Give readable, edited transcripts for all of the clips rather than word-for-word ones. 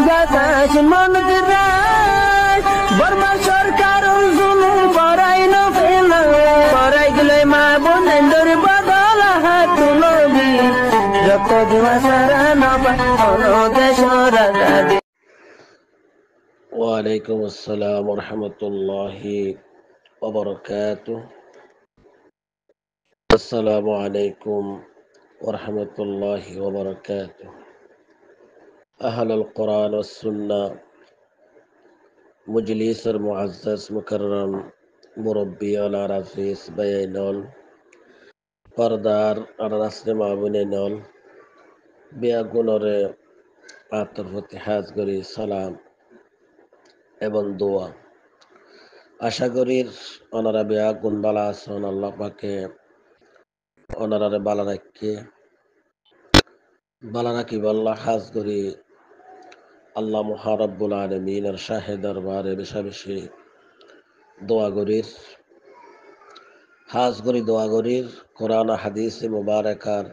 বাতাস মন দিরাই বর্মা সরকার জুলুম করাই না ফেলা করাই গেলে মা বোনের বদল হাত তুলবি যত দিবা সারা না পানো দেশ রাজা। ওয়ালাইকুম আসসালাম রহমতুল্লাহি ওয়াবারাকাতুহু। আসসালামু আলাইকুম ওরহমতুল্লাহি ওয়াবারাকাতুহু। আহলুল কোরআন ওয়াস সুন্নাহ মুজলিসুল মুআজ্জাজ মুকাররম মুরব্বিয়ান আরাফিস বায়াইনল পর্দার আরাসনে মাবুনেনল বেয়াগুনরে আতর প্রতি হাজ করি সালাম এবং দোয়া। আশা করি ওনারা বেয়াগুন বালা আছেন। আল্লাহ পাকে ওনারারে বালা রাখে বালা রাখি আল্লাহ হাজ করি আল্লাহ মুহারব্বুল আলমিনের শাহে দরবারে বেশা বেশি দোয়া করির হাজ করি দোয়া করির কোরআন হাদিসে মুবারাকার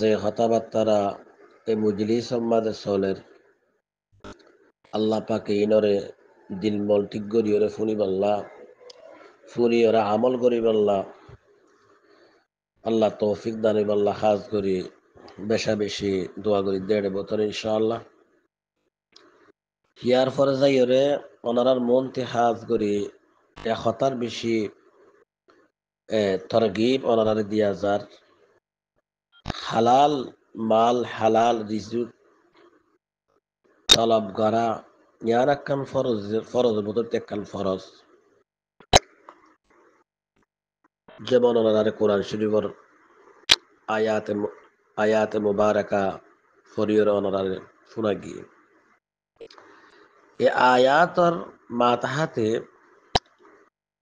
যে কথাবার্তারা এই মুজলিস সম্মাদে চলের আল্লাহ পাকে ইনরে দিল মল ঠিক করি ওরে ফুনি বাল্লা ফুনি ওরা আমল করি বাল্লা আল্লাহ তৌফিক দানি বাল্লা হাজ করি বেশা বেশি দোয়া করি 1.5 বছর ইনশাআল্লাহ। হিয়ার পরে যাই ওরে ওনারার মন তে হাজ করি 1,000 বেশি তরগিব ওনারারে দিয়া যার হালাল মাল হালাল রিজুক তলব করা ইয়ার একখান ফরজ বোধ একখান ফরজ। যেমন ওনারে কোরআন শরীফের আয়াতে মুবারাকা ফরিয়র ওনারে শোনা গিয়ে এই আয়াতর মাতাহাতে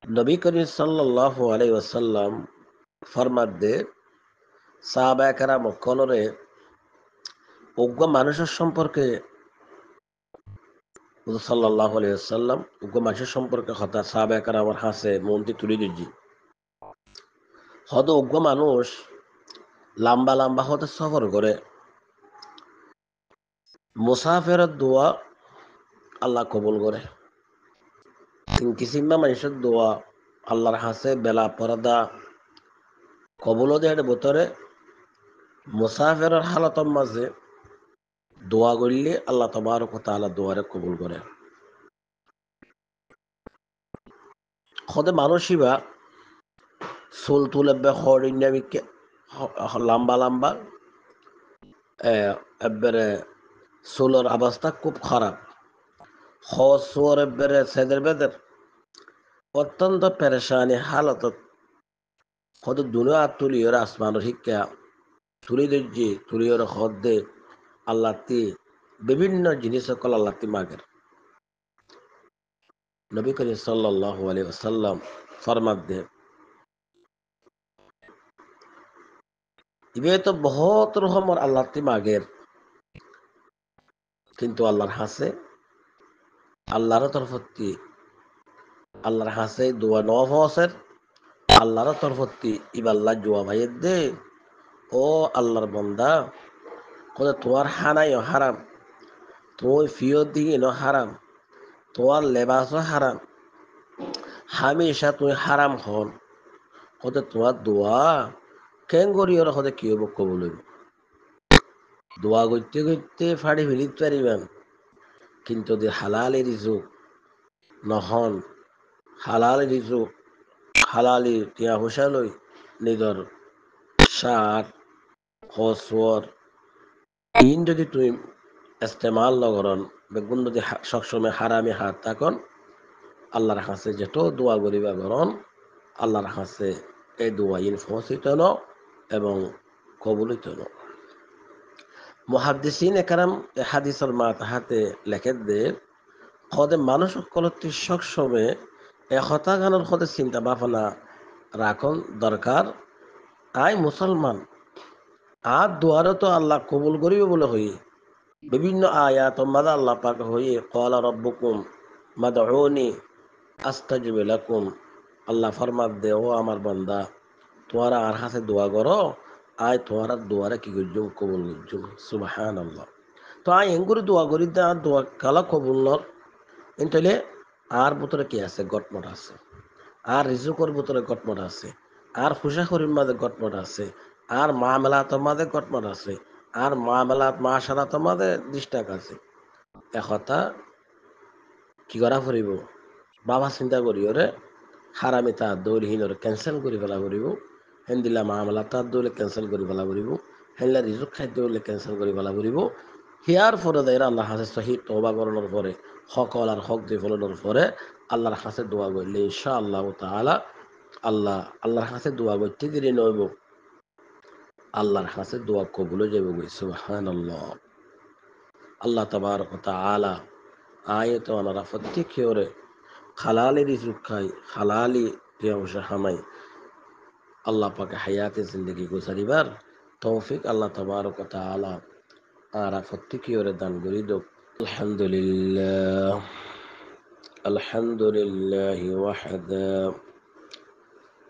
নবী করিম সাল্লাল্লাহু আলাইহি ওয়াসাল্লাম ফরমাত দে সাহাবায়ে কেরাম কোনরে অজ্ঞ মানুষের সম্পর্কে সাল্লাল্লাহু আলাইহি ওয়াসাল্লাম অজ্ঞ মানুষের সম্পর্কে কথা সাহাবায়ে কেরাম হাসে মনটি তুলি দিজি হদ অজ্ঞ মানুষ লম্বা লম্বা হতে সফর করে মুসাফিরের দোয়া আল্লাহ কবুল করে কিসিম্বা মানুষের দোয়া আল্লাহর হাসে বেলা পরদা কবুল দেয় ভিতরে মুসাফিরের হালতের মাঝে দোয়া করলে আল্লাহ তাবারক ওয়া তাআলা দোয়ারে কবুল করে। খদে মানুষই বা চুল তুলেবে হরিণামিকে লম্বা লম্বা এবারে চুলের অবস্থা খুব খারাপ হর এবারে সেদের বেদের অত্যন্ত পেরেশানি হালতত খদ দুনিয়া তুলি ওরা আসমানের শিক্ষা তুলি দিচ্ছি তুলি ওরা হদ দে আল্লাহ বিভিন্ন জিনিস সকল আল্লাহ মাগের নবী করিম সাল্লাল্লাহু আলাইহি ওয়াসাল্লাম ফরমাত দে ইবে তো বহুত রকমের আল্লাহ মাগের কিন্তু আল্লাহর হাসে আল্লাহর তরফতি আল্লাহর হাসে দোয়া নফসের আল্লাহর তরফতি ইবাল্লাহ জোয়া ভাইয়ের দে ও আল্লাহর বন্দা কোথায় তোমার হানাইও হারাম তোমার ফিও দিকে হারাম তোমার লেবাসও হারাম হামেশা তুমি হারাম হন হতে তোমার দোয়া কেন করি ওরা হতে কি হব কবুল হইব দোয়া করতে করতে ফাড়ি ফেলিতে পারিবেন কিন্তু যে হালালি রিজুক নহন হালালি রিজুক হালালি টিয়া পয়সা লই নিজর সার হসওয়ার ইন যদি তুমি ইস্তেমাল নগরন বেগুন যদি সবসময় হারামি হাত থাকন আল্লাহর কাছে যেত দোয়া করিবা গরন আল্লাহর কাছে এই দোয়া ইন ফসিত ন এবং কবুলিত ন। মুহাদ্দিসিন একরাম এ হাদিসের মাতাহাতে লেখে দে খদে মানুষ সকলটি সবসময় একতা গানের খদে চিন্তা ভাবনা রাখন দরকার আই মুসলমান আর দোয়ারে তো আল্লাহ কবুল করিবে বলে হই বিভিন্ন আয়াত মাদা আল্লাহ পাক হইয়ে ক্বালা রাব্বুকুম মাদউনি আস্তাজিব লাকুম আল্লাহ ফরমাত দে ও আমার বান্দা তোমারা আর হাতে দোয়া করো আয় তোমার দোয়ারে কি করজুম কবুল করজুম সুবহানাল্লাহ। তো তো আই এঙ্গুরি দোয়া করি দা দোয়া কালা কবুল নর ইনতলে আর ভিতরে কি আছে গটমট আছে আর রিজুকর ভিতরে গটমট আছে আর খুশাখুরির মাঝে গটমট আছে আর মামলাতের মাঝে গটমট আছে আর মামলাত মাশারাতের মাঝে ডিস্টাক আছে একথা কি করা ফুরিব বাবা চিন্তা করি ওরে হারামি তার দৌলহীনরে ক্যান্সেল কৰি পেলা ফুৰিব হেন্দিলা মামলা তার দৌলে ক্যান্সেল কৰি পেলা ফুৰিব হেনলা রিজুক খাদ্য হলে ক্যান্সেল কৰি পেলা ফুৰিব হিয়ার পরে দেয় আল্লাহ হাসে সহিদ তওবা করানোর পরে সকল আর হক দিয়ে ফলানোর পরে আল্লাহর কাছে দোয়া করলে ইনশাআল্লাহ তাআলা আল্লাহর কাছে দোয়া করতে দেরি নইব আল্লাহর কাছে দোয়া কবুল হয়ে যাবে সুবহানাল্লাহ আল্লাহ তাবারক ওয়া তাআলা আয়াত ওয়ানারা প্রত্যেকে হালালি রিজুক খাই হালালি ব্যবসা হামাই আল্লাহ পাকে হায়াতে জিন্দগি গুজারিবার তৌফিক আল্লাহ তাবারক ওয়া তাআলা আরা প্রত্যেকে দান করি দো আলহামদুলিল্লাহ আলহামদুলিল্লাহ ওয়াহদা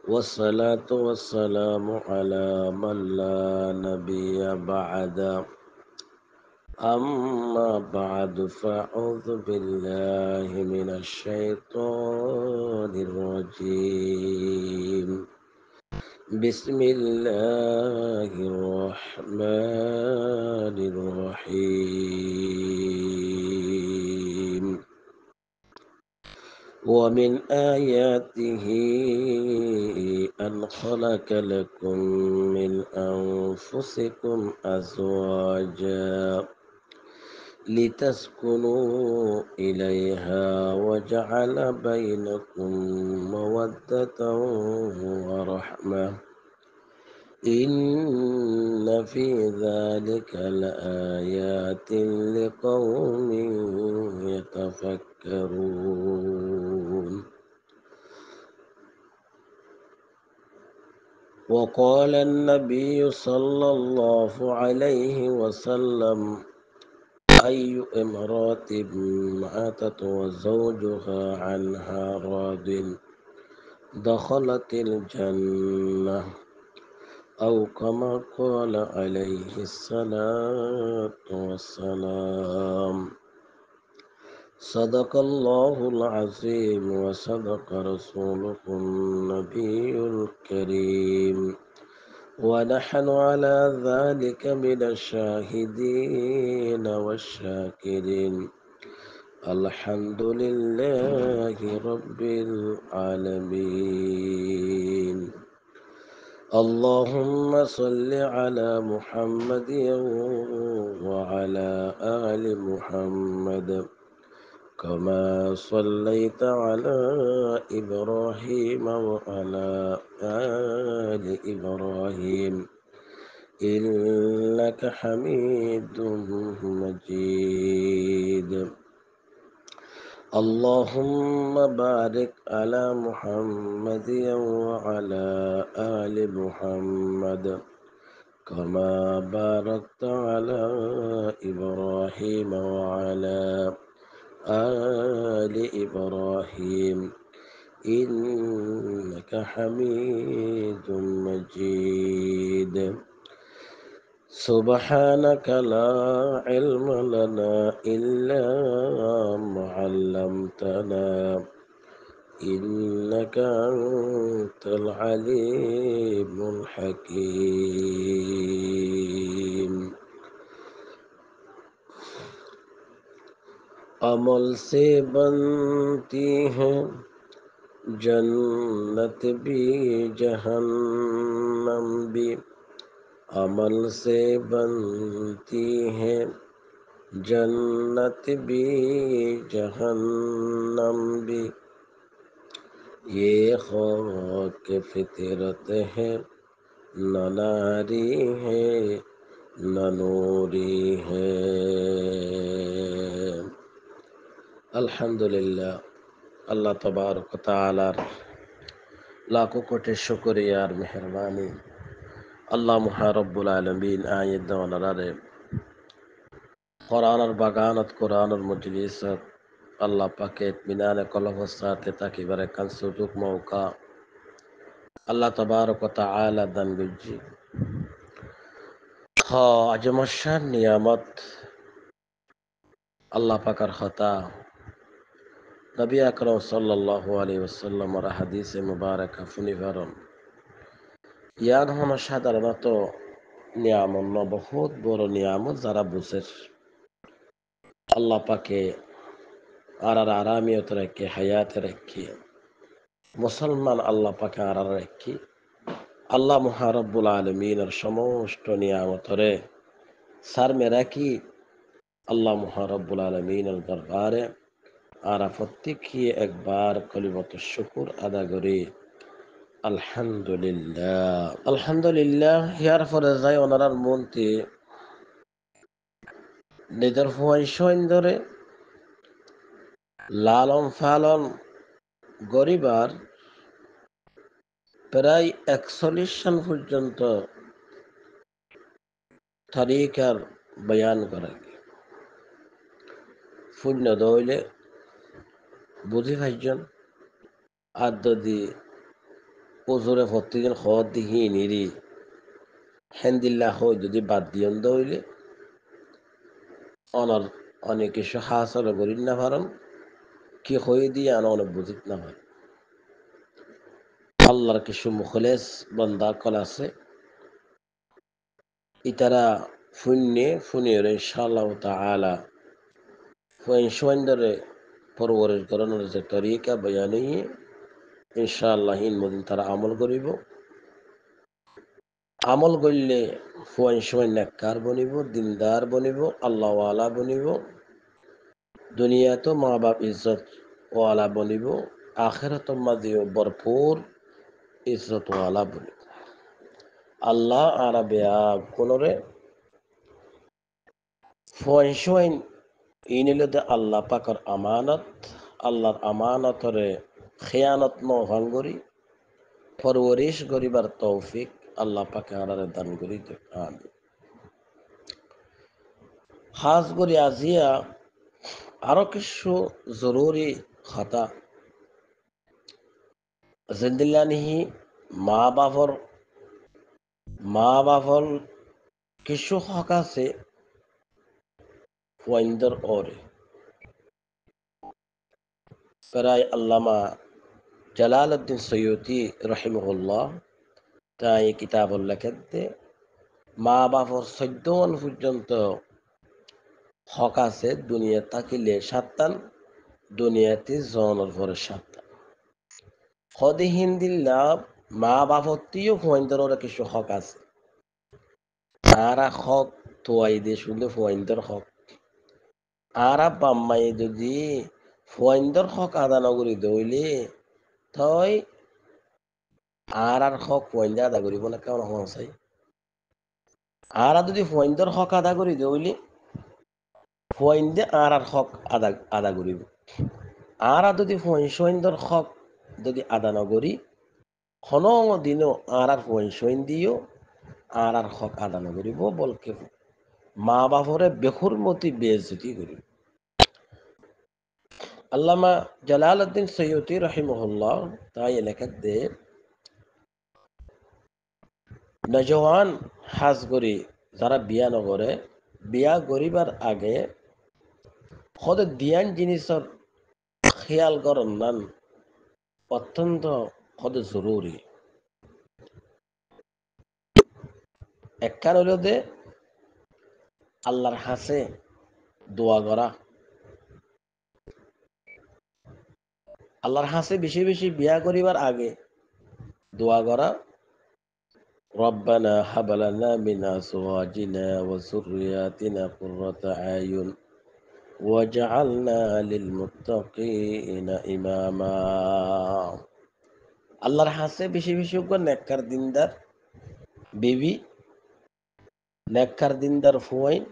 والصلاة والسلام على من لا نبي بعده أما بعد فأعوذ بالله من الشيطان الرجيم بسم الله الرحمن الرحيم ومن آياته أن خلق لكم من أنفسكم أزواجا لتسكنوا إليها وجعل بينكم مودة ورحمة إن في ذلك لآيات لقوم يتفكرون وقال النبي صلى الله عليه وسلم أي امرأة ماتت وزوجها عنها راض دخلت الجنة أو كما قال عليه الصلاة والسلام صدق الله العظيم وصدق رسوله النبي الكريم ونحن على ذلك من الشاهدين والشاكرين الحمد لله رب العالمين اللهم صل على محمد وعلى آل محمد كما صليت على إبراهيم وعلى آل إبراهيم إنك حميد مجيد اللهم بارك على محمد وعلى آل محمد كما باركت على إبراهيم وعلى آل إبراهيم إنك حميد مجيد سبحانك لا علم لنا إلا ما علمتنا إنك أنت العليم الحكيم अमल से बनती है जन्नत भी जहन्नम भी अमल से बनती है जन्नत भी जहन्नम भी ये खौफ फितरत है न नारी है न नूरी है আলহামদুলিল্লাহ আল্লাহ তাবারক ওয়া তাআলার লাখো কোটি শুকরিয়া আর মেহেরবানি আল্লাহ মুহারব্বুল আলামিন আয়াত দাওয়ানারে কোরআনের বাগানত কোরআনের মজলিসত আল্লাহ পাকে ইতমিনানে কলবের সাথে তাকিবারে কান সুযোগ মৌকা আল্লাহ তাবারক ওয়া তাআলা দান গুজি আজমশান নিয়ামত আল্লাহ পাকার হতা নবী আকরাম সাল্লাল্লাহু আলাইহি ওয়াসাল্লামের হাদিসে মুবারাকা ফুনিভারণ ইয়ান হন সাধারণত নিয়ামত বহুত বড় নিয়ামত যারা বুঝের আল্লাহ পাকে আর আরামিয়ত রেখে হায়াত রেখে মুসলমান আল্লাহ পাকে আর রেখে আল্লাহ মুহারব্বুল আলমিনের সমস্ত নিয়ামতরে সার মেরাকি আল্লাহ মুহারব্বুল আলমিনের দরবারে আর প্রত্যেকে একবার কলিমত শুকুর আদা করি আলহামদুলিল্লাহ আলহামদুলিল্লাহ ইয়ার পরে যাই ওনার মন্ত্রী নিজের হুয়াইশন ধরে লালন ফালন গরিবার প্রায় 41 সন পর্যন্ত তারিখার বয়ান করে শূন্য দইলে বুঝি ভাইজন আর যদি ওজোরে প্রতিদিন খত দিহি নিরি হেন্দিল্লা হয় যদি বাদ দিয়ন দইলে অনর অনেক কিছু হাসল করিন না পারেন কি হয়ে দিয়ে আনা অনেক বুঝিত না হয় আল্লাহর কিছু মুখলেস বন্দা কল আছে ইতারা ফুনিয়ে ইনশাআল্লাহ তাআলা ফুইনশোয়ানদরে পরবরের করণের যে তরিকা বয়ানি ইনশাআল্লাহ হিন মদিন তারা আমল করিব আমল করলে ফুইনশোয়ান নেককার বনিব দিনদার বনিব আল্লাহওয়ালা বনিব দুনিয়া তো মা বাপ ইজ্জত ওয়ালা বনিব আখেরাত মাঝেও ভরপুর ইজ্জত ওয়ালা বনিব আল্লাহ আরাবিয়া কোনরে ফুইনশোয়ান ইনিলতে আল্লাহ পাকর আমানত আল্লাহর আমানতরে খেয়ানত নহঙ্গরি পরবরিশ গরিবার তৌফিক আল্লাহ পাকে আরারে দান করি আমি খাস করি আজিয়া আরো কিছু জরুরি কথা জিন্দিল্লানিহি মা বাপর কিছু হক আছে ওয়াইন্দর ওরে প্রায় আল্লামা জালালউদ্দিন সৈয়দী রহিমহুল্লাহ তাই কিতাব লেখেতে মা বাপর 14 পর্যন্ত হক আছে দুনিয়া থাকিলে 7 দুনিয়াতে জনের পরে 7 হদে হিন্দিল্লা মা বাপত্তিও ফোয়াইন্দর কিছু হক আছে তারা হক তোয়াই দিয়ে শুনলে ফোয়াইন্দর হক আর বাম্মাই যদি ফোয়াইন্দর হক আদা নগরী দইলে তই আর হক ফোয়াইন্দা আদা করিব না কেমন হক চাই আর যদি ফোয়াইন্দর হক আদা করি দইলে ফোয়াইন্দে আর হক আদা করিব আর যদি ফোয়াইন্দর হক যদি আদা নগরী কোনো দিনও আর ফোয়াইন দিও আর হক আদা নগরিব বলকে মা বাপরে বেকুর মতি বেজতি করিব আল্লামা জালালউদ্দিন সৈয়দী রহিমহুল্লাহ তাই লেখাত দে নজওয়ান হাজ করি যারা বিয়া নগরে বিয়া করিবার আগে খদ দিয়ান জিনিসের খেয়াল করেন নান অত্যন্ত খদ জরুরি একখান হইল দে আল্লাহর হাসে দোয়া করা আল্লাহর হাসে বেশি বেশি বিয়া করিবার আগে দোয়া করা রব্বানা হাব লানা মিন আজওয়াজিনা ওয়া যুররিয়াতিনা কুররাতা আয়ুন ওয়াজআলনা লিল মুত্তাকিনা ইমামা আল্লাহর হাসে বেশি বেশি নেককার দিনদার বিবি নেককার দিনদার ফুয়াইন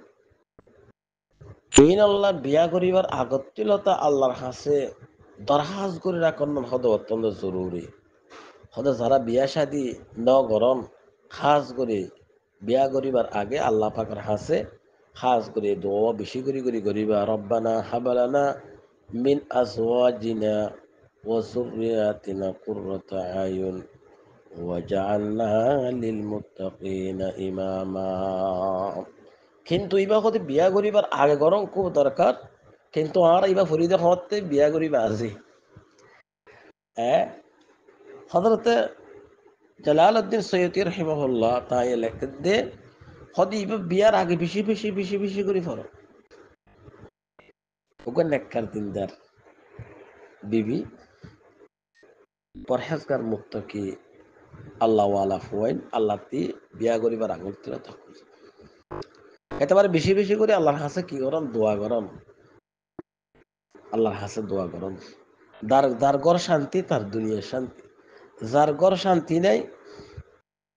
তুইন আল্লাহ বিয়া করিবার আগত্তিলতা আল্লাহর হাসে দরখাজ করে রাখন হদ অত্যন্ত জরুরি হদ যারা বিয়া শাদি ন গরম খাস করে বিয়া করিবার আগে আল্লাহ পাকের হাসে খাস করে দোয়া বেশি করে করিবা রব্বানা হাবালানা মিন আজওয়াজিনা ওয়া যুররিয়াতিনা কুররাতা আয়ুন ওয়াজআলনা লিল মুত্তাকিনা ইমামা কিন্তু ইবা হতে বিয়া করিবার আগে গরম খুব দরকার কিন্তু আর এবার ফরিদে হতে বিয়া করিবা আজি হজরতে জালালউদ্দিন সৈয়দী রহিমাহুল্লাহ তাই লেখতে দে হদি এবার বিয়ার আগে বেশি বেশি বেশি বেশি করে ফরো ওকে নেককার দিনদার বিবি পরহেজগার মুত্তাকি আল্লাহ ওয়ালা ফুয়াইন আল্লাহ তি বিয়া করিবার আগুন তুলে থাকুন একেবারে বেশি বেশি করে আল্লাহর কাছে কি করম দোয়া করম আল্লাহর কাছে দোয়া করম যার ঘর শান্তি তার দুনিয়ার শান্তি যার ঘর শান্তি নেই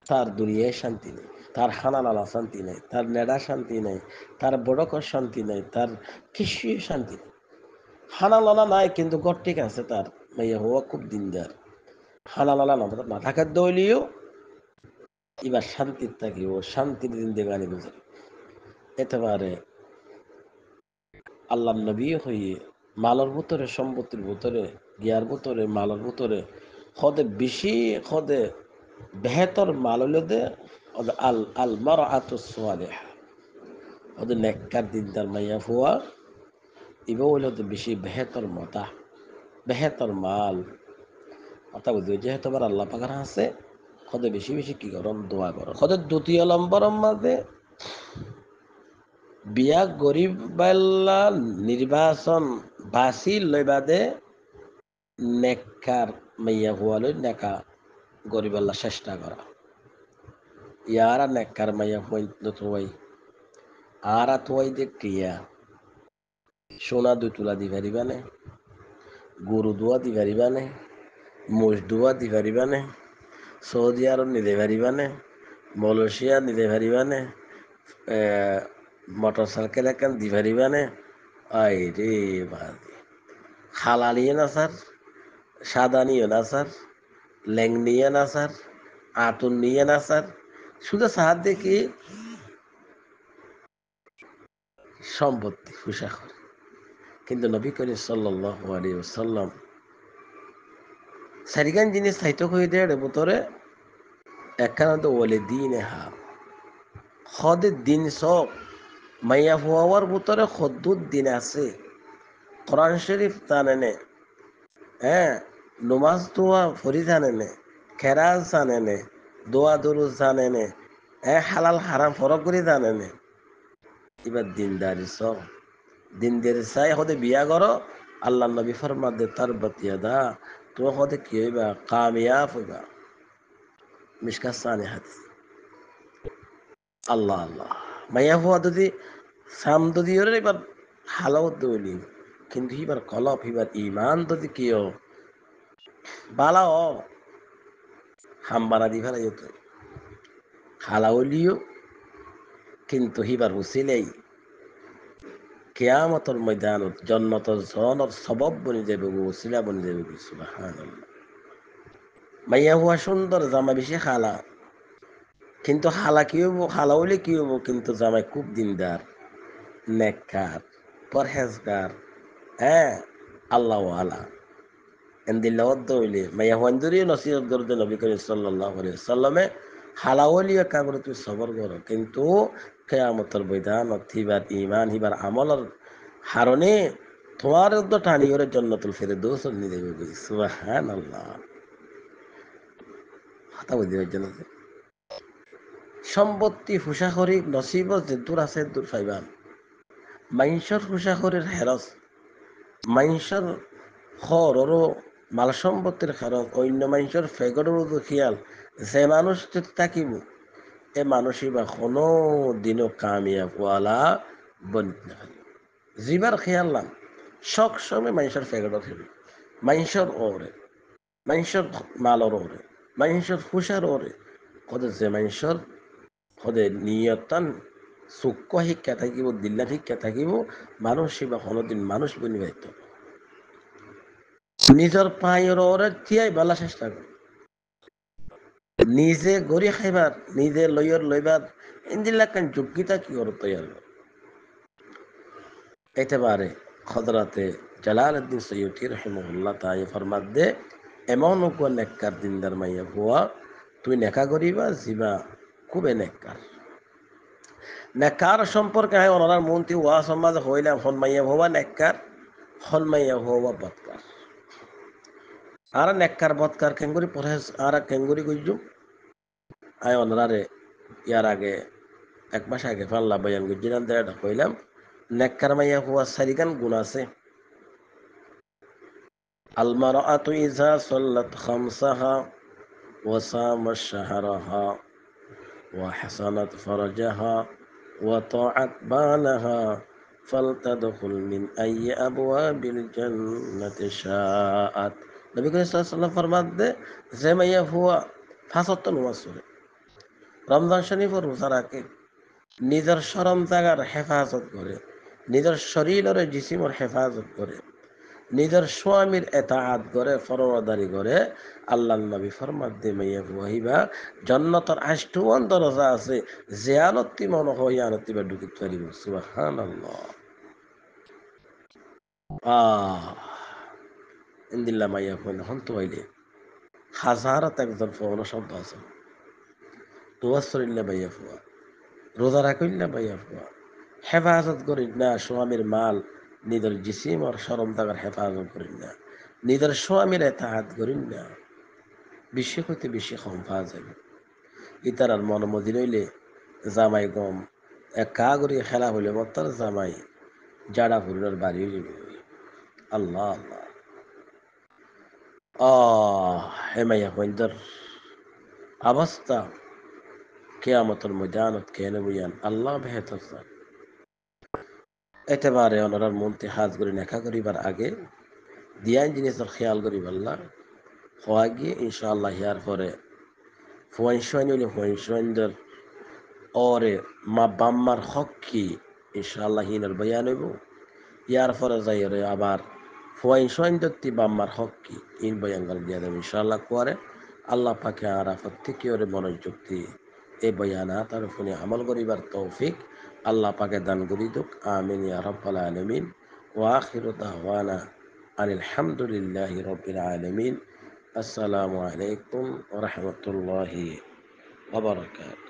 তার দুনিয়ায় শান্তি নেই তার হানালালা শান্তি নেই তার নেড়া শান্তি নেই তার বড়কর শান্তি নেই তার কিছুই শান্তি নেই হানালালা নাই কিন্তু ঘর ঠিক আছে তার মাইয়া হওয়া খুব দিনদার হানালালা না থাকার দলিও এবার শান্তির থাকিব শান্তির দিন দেগানি গুজরে একেবারে আল্লাহ নবী হয়ে মালর ভিতরে সম্পত্তির ভিতরে গিয়ার ভিতরে মালর ভিতরে হদে বেশি হদে বেহতর মাল হলে দে আল আল মার আতুসালেহা ওদের নেককার দিনদার মাইয়া ফুয়া ইবা হইলে তো বেশি বেহতর মতা বেহতর মাল কথা বুঝি যেহেতু আমার আল্লাহ পাকার আছে হদে বেশি বেশি কি করম দোয়া করম হদের দ্বিতীয় নম্বরের মাঝে বিয়া গরিব বাল্লা নির্বাচন বাসি লইবাদে নেককার মাইয়া হুয়ালৈ নেকা গরিবাল্লা চেষ্টা করা ইয়ারা নেককার মাইয়া হুয়াই নতুয়াই আরা তুয়াই দে ক্রিয়া সোনা দুই তুলা দি পারিবানে গরু দোয়া দি পারিবানে মোষ দোয়া দি পারিবানে সৌদি আরব নিতে পারিবানে মালয়েশিয়া নিতে পারিবানে মোটর সাইকেল একান দি পারিবানে আই রে বাদি হালালিয়ে না স্যার সাদা নিয়ে না স্যার ল্যাং নিয়ে না স্যার আতুন নিয়ে না স্যার শুধু সাহার দেখি সম্পত্তি ফুসা করে কিন্তু নবী করিম সাল্লাল্লাহু আলাইহি ওয়াসাল্লাম সারিগান জিনিস সাইতো কই দেড় ভিতরে একখানা তো ওলে দিন হা খদের দিন সব মাইয়া ফুয়াওয়ার ভিতরে খদ্দুর দিন আছে কোরআন শরীফ জানেনে নমাজ দোয়া ফরি জানেনে খেরাজ জানেনে দোয়া দুরুজ জানেনে হালাল হারাম ফরক করে জানেনে এবার দিনদারি সব দিনদারি চাই হতে বিয়া করো আল্লাহ নবী ফরমা দে তার বাতিয়া দা তোমার হতে কি হইবা কামিয়াব হইবা মিশকা সানি হাদিস আল্লাহ আল্লাহ মাইয়া হওয়া যদি সাম যদি ওর এবার হালাওত দইলি কিন্তু এবার কলপ এবার ইমান যদি কেউ বালাও হামবারা দি ফেলা যেত হালাওলিও কিন্তু হিবার হুসিলেই কেয়ামতর ময়দানত জন্নতর জনের সবব বনি যাবে উসিলা বনি যাবে সুবহানাল্লাহ মাইয়া হওয়া সুন্দর জামা বেশি খালা কিন্তু হালা কি হবো হালা হইলে কি হবো কিন্তু জামাই খুব দিনদার নেককার পরহেজগার আল্লাহ আলা এন্দিল্লাওয়াত হইলে মাইয়া হুয়ান্দুরিও নসিহত করতে নবী করিম সাল্লাল্লাহু আলাইহি ওয়াসাল্লামে হালাওয়ালিয়া কাগরে তুই সবর করো কিন্তু কেয়ামতের বৈধান হিবার ইমান হিবার আমলের হারণে তোমার তো টানি করে জন্নতুল ফেরদৌস নিয়ে দেবে সুবহানাল্লাহ কথা বুঝতে পারছেন সম্পত্তি হুসাখরি নসিব যে দূর আছে দূর ফাইবান মাইনসর হুসাখরির হেরস মাইনসর খররও মাল সম্পত্তির খরচ অন্য মাইনসর ফেগরেরও খেয়াল যে মানুষ থাকিব এ মানুষই বা কোনো দিনও কামিয়াব ওয়ালা বনিত না জিবার খেয়াল নাম সব সময় মাইনসর ফেগরের খেলি মাইনসর ওরে মাইনসর মালর ওরে মাইনসর হুসার ওরে কত যে মাইনসর সদে নিয়তান চুক্ক শিক্ষা থাকিব দিল্লা শিক্ষা থাকিব মানুষ বা কোনোদিন মানুষ বনি পাইত নিজের পায়ের থিয়াই বালা চেষ্টা কর নিজে গড়ি খাইবার নিজে লইবার ইন্দিল্লাকান যোগ্যতা কি ওর তৈয়ার একেবারে খদরাতে জালালউদ্দিন সৈয়দী রহিমাহুল্লাহ তাই ফরমাত দে এমন কোন নেককার দিনদার মাইয়া হুয়া তুই নেকা করিবা জিবা খুবই নেককার নেককার সম্পর্কে ওনার মন্ত্রী ওয়া সমাজ হইলাম হন মাইয়া হওয়া নেককার হন মাইয়া হওয়া বৎকার আর নেককার বৎকার কেঙ্গুরি পরহেজ আর কেঙ্গুরি গুজু আয় অনরারে ইয়ার আগে এক মাস আগে ফাল্লা বয়ান গুজিরান দেড় কইলাম নেককার মাইয়া হওয়া সারিগান গুণ আছে আলমারাতু ইযা সাল্লাত খামসাহা ওয়া সামাত শাহরাহা ওয়া হাসানাত ফারজাহা ওয়া তাআত বালাহা ফালতাদখুল মিন আইয়ি আবওয়াবিল জান্নাতি শাআত। নবী করিম সাল্লাল্লাহু আলাইহি ওয়াসাল্লাম ফরমাতে যে মাইয়া হুয়া পাঁচ ওয়াক্ত নামাজ পড়ে, রমজান শরীফের রোজা রাখে, নিজের শরম জাগার হেফাজত করে, নিজের শরীরের জিসিমর হেফাজত করে, নিজের স্বামীর এতাআত করে, ফরমাদারি করে, আল্লাহর নবী ফরমাত দে মাইয়া হুয়াইবা জান্নাতের আষ্টুয়ান দরজা আছে জিয়ারতি মনে হয় ইয়ানতি বা ঢুকিতে পারিব। সুবহানাল্লাহ। আহ ইন্দিল্লা মাইয়া হুয়া হন তো হইলে হাজারত একজন ফোন শব্দ আছে তোয়াসরিল্লা মাইয়া হুয়া রোজা রাখিল্লা মাইয়া হুয়া হেফাজত করিল না স্বামীর মাল, নিজের জিসিম আর শরম তাগার হেফাজত করিল না, নিজের স্বামীর এতাহাত করিল না, বিশ্বে হইতে বেশি কম পাওয়া যাবে। ইতার আর মনোমতি রইলে জামাই গম এক কা করি খেলা হইলে মত্তার জামাই জাড়া ফুরির বাড়ি হইল। আল্লাহ আল্লাহ হেমাইয়া কইন্দর অবস্থা কেয়ামতের ময়দানত কেন বুঝান আল্লাহ বেহেতর জান। এতেবারে ওনার মনতে হাজ করে নেখা করিবার আগে দিয়ান জিনিসের খেয়াল করি পাল্লা হওয়া গিয়ে ইনশাআল্লাহ হিয়ার পরে ফুয়াইন হইলে ফুয়াইনদের ওরে মা বাম্মার হক কি ইনশাআল্লাহ হিনের বয়ান হইব। ইয়ার পরে যাই রে আবার ফুয়াইন দত্তি বাম্মার হক কি ইন বয়াঙ্গাল দিয়া দেব ইনশাআল্লাহ করে আল্লাহ পাকে আর প্রত্যেকে ওরে মনোযোগ দিয়ে এই বয়ানাত আর ফোনে আমল করিবার তৌফিক আল্লাহ পাকে দান করি দুক আমিন ইয়া রাব্বাল আলামিন ওয়া আখিরু দাওয়ানা আনিল হামদুলিল্লাহি রাব্বিল আলামিন। আসসালামু আলাইকুম ওয়া রাহমাতুল্লাহি ওয়া বারাকাতুহু।